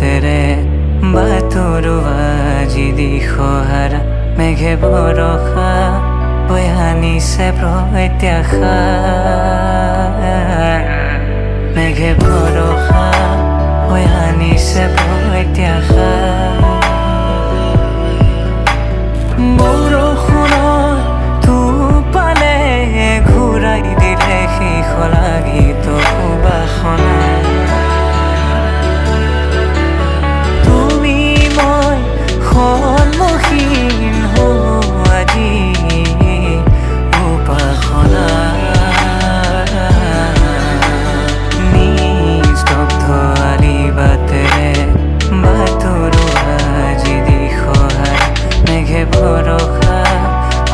বাটেৰে বাটৰুৱা আজি দিশহাৰা মেঘে বৰষা হৈ আনিছে প্ৰত্যাশা মেঘে বৰষা হৈ আনিছে প্ৰত্যাশা বৰষুণৰ টোপালে ঘূৰাই দিলে শেষ লাগীত উপাসনা তুমি মই সন্মুখীন হওঁ আজি উপাসনা নিস্তব্ধ আলি বাটেৰে বাটৰুৱা আজি দিশহাৰা মেঘে বৰষা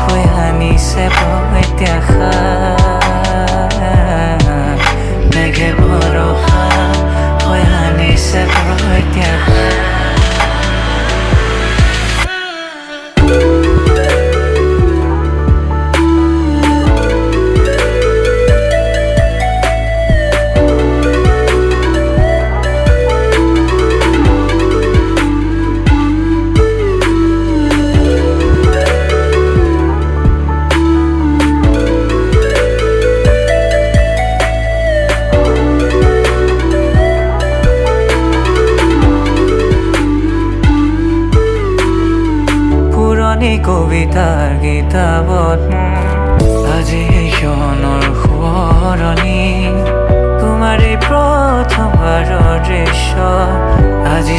হৈ আনিছে প্ৰত্যাশা মেঘে বৰষা হৈ আনিছে প্ৰত্যাশা কবিতাৰ কিতাপত আজি ক্ষণৰ সোঁৱৰণি তোমাৰ এই প্ৰথমবাৰৰ দৃশ্য আজি